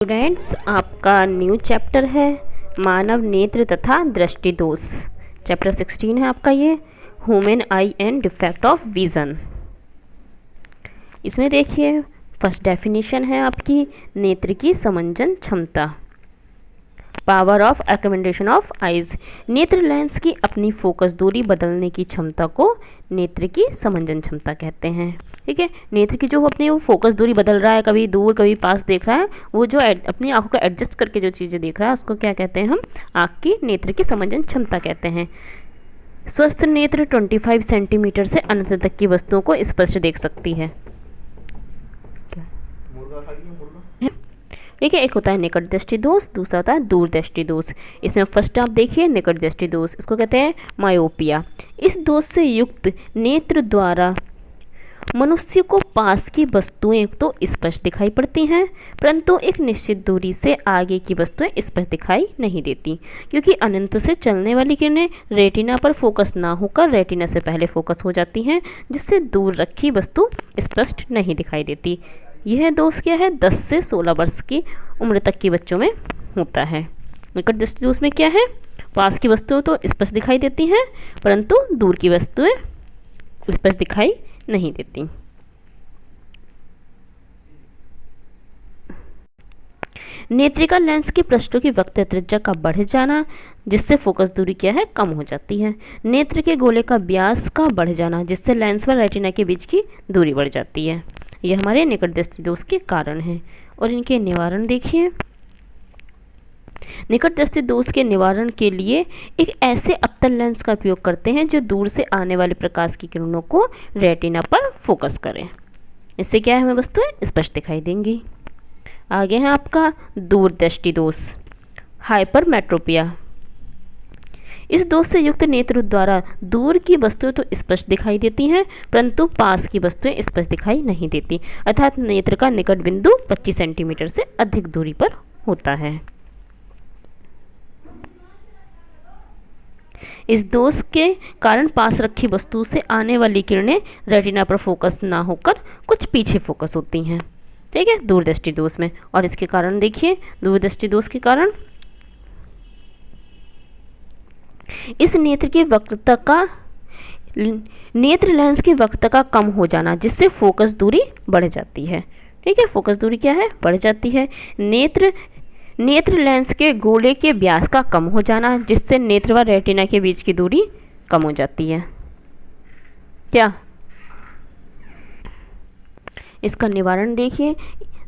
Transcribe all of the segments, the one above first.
Students, आपका new chapter है मानव नेत्र तथा दृष्टि दोष। चैप्टर 16 है आपका ये human I and defect of vision. इसमें देखिए फर्स्ट डेफिनेशन है आपकी नेत्र की समंजन क्षमता, power of accommodation of eyes. नेत्र लेंस की अपनी फोकस दूरी बदलने की क्षमता को नेत्र की समंजन क्षमता कहते हैं। ठीक है, नेत्र की जो अपनी वो फोकस दूरी बदल रहा है, कभी दूर कभी पास देख रहा है, वो जो अपनी आंखों को एडजस्ट करके जो चीज़ें देख रहा है उसको क्या कहते हैं हम? आँख की नेत्र की समंजन क्षमता कहते हैं। स्वस्थ नेत्र 25 सेंटीमीटर से अनंत तक की वस्तुओं को स्पष्ट देख सकती है। ठीक है, एक होता है निकट दृष्टि दोष, दूसरा होता है दूर दृष्टि दोष। इसमें फर्स्ट आप देखिए निकट दृष्टि दोष, इसको कहते हैं मायोपिया। इस दोष से युक्त नेत्र द्वारा मनुष्य को पास की वस्तुएं तो स्पष्ट दिखाई पड़ती हैं, परंतु एक निश्चित दूरी से आगे की वस्तुएं स्पष्ट दिखाई नहीं देती, क्योंकि अनंत से चलने वाली किरणें रेटिना पर फोकस ना होकर रेटिना से पहले फोकस हो जाती हैं, जिससे दूर रखी वस्तु स्पष्ट नहीं दिखाई देती। यह दोष क्या है? 10 से 16 वर्ष की उम्र तक के बच्चों में होता है। निकट दृष्टि दोष में क्या है? पास की वस्तुएं तो स्पष्ट दिखाई देती हैं, परंतु दूर की वस्तुएं स्पष्ट दिखाई नहीं देती। नेत्रिका लेंस के पृष्ठों की वक्र त्रिज्या का बढ़ जाना, जिससे फोकस दूरी क्या है? कम हो जाती है। नेत्र के गोले का व्यास का बढ़ जाना, जिससे लेंस व रेटिना के बीच की दूरी बढ़ जाती है। यह हमारे निकट दृष्टि दोष के कारण हैं और इनके निवारण देखिए। निकट दृष्टि दोष के निवारण के लिए एक ऐसे अवतल लेंस का उपयोग करते हैं जो दूर से आने वाले प्रकाश की किरणों को रेटिना पर फोकस करें। इससे क्या है? हमें वस्तुएं स्पष्ट दिखाई देंगी। आगे है आपका दूर दृष्टि दोष, हाइपरमेट्रोपिया। इस दोष से युक्त नेत्र द्वारा दूर की वस्तुएं तो स्पष्ट दिखाई देती हैं, परंतु पास की वस्तुएं स्पष्ट दिखाई नहीं देती, अर्थात नेत्र का निकट बिंदु 25 सेंटीमीटर से अधिक दूरी पर होता है। इस दोष के कारण पास रखी वस्तु से आने वाली किरणें रेटिना पर फोकस ना होकर कुछ पीछे फोकस होती हैं। ठीक है, दूरदृष्टि दोष में। और इसके कारण देखिए, दूरदृष्टि दोष के कारण इस नेत्र की वक्रता का नेत्र लेंस की वक्रता का कम हो जाना, जिससे फोकस दूरी बढ़ जाती है। ठीक है, फोकस दूरी क्या है? बढ़ जाती है। नेत्र लेंस के गोले के व्यास का कम हो जाना, जिससे नेत्र व रेटिना के बीच की दूरी कम हो जाती है। क्या इसका निवारण देखिए।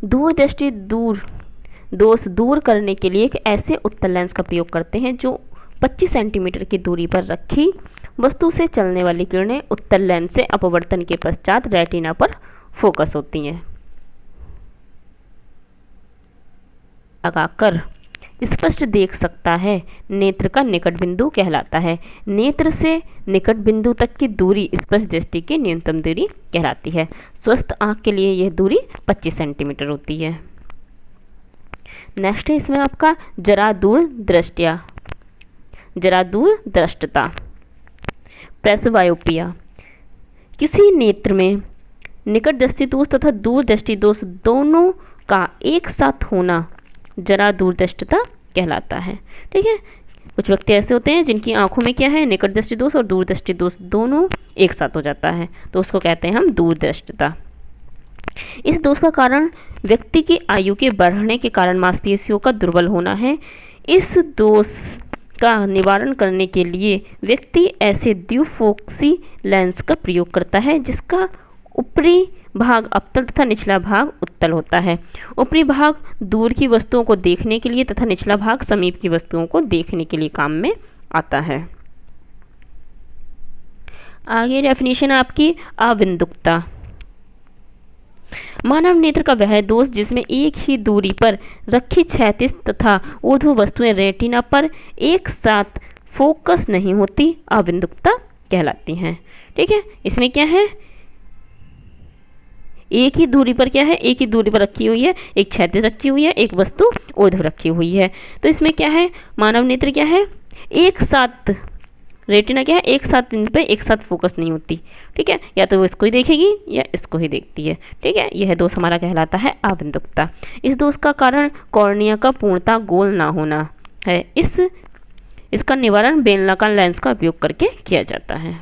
दूरदृष्टि दोष दूर करने के लिए एक ऐसे उत्तल लेंस का प्रयोग करते हैं जो 25 सेंटीमीटर की दूरी पर रखी वस्तु से चलने वाली किरणें उत्तल लेंस से अपवर्तन के पश्चात रेटिना पर फोकस होती हैं। लगाकर स्पष्ट देख सकता है, नेत्र का निकट बिंदु कहलाता है। नेत्र से निकट बिंदु तक की दूरी स्पष्ट दृष्टि की न्यूनतम दूरी कहलाती है। स्वस्थ आंख के लिए यह दूरी 25 सेंटीमीटर होती है। नेक्स्ट है इसमें आपका जरा दूर दृष्टता, प्रेसबायोपिया। किसी नेत्र में निकट दृष्टि दोष तथा दूर दृष्टि दोष दोनों का एक साथ होना जरा दूरदृष्टता कहलाता है। ठीक है, कुछ व्यक्ति ऐसे होते हैं जिनकी आंखों में क्या है? निकट दृष्टि दोष और दूरदृष्टि दोष दोनों एक साथ हो जाता है, तो उसको कहते हैं हम दूरदृष्टता। इस दोष का कारण व्यक्ति की आयु के बढ़ने के कारण मांसपेशियों का दुर्बल होना है। इस दोष का निवारण करने के लिए व्यक्ति ऐसे द्विफोक्सी लेंस का प्रयोग करता है जिसका ऊपरी भाग अवतल तथा निचला भाग उत्तल होता है। ऊपरी भाग दूर की वस्तुओं को देखने के लिए तथा निचला भाग समीप की वस्तुओं को देखने के लिए काम में आता है। आगे डेफिनेशन आपकी अविंदुकता। मानव नेत्र का वह दोष जिसमें एक ही दूरी पर रखी क्षैतिज तथा ऊर्ध्व वस्तुएं रेटिना पर एक साथ फोकस नहीं होती, अविंदुकता कहलाती हैं। ठीक है, इसमें क्या है? एक ही दूरी पर क्या है? एक ही दूरी पर रखी हुई है, एक क्षैतिज रखी हुई है, एक वस्तु ऊर्ध्व रखी हुई है। तो इसमें क्या है? मानव नेत्र क्या है? एक साथ रेटिना क्या है, एक साथ इन पे एक साथ फोकस नहीं होती, ठीक है, या तो वो इसको ही देखेगी या इसको ही देखती है, ठीक है। यह दोष हमारा कहलाता है आबंधुकता। इस दोष का कारण कॉर्निया का पूर्णतः गोल ना होना है। इसका निवारण बेलनाकार लेंस का उपयोग करके किया जाता है।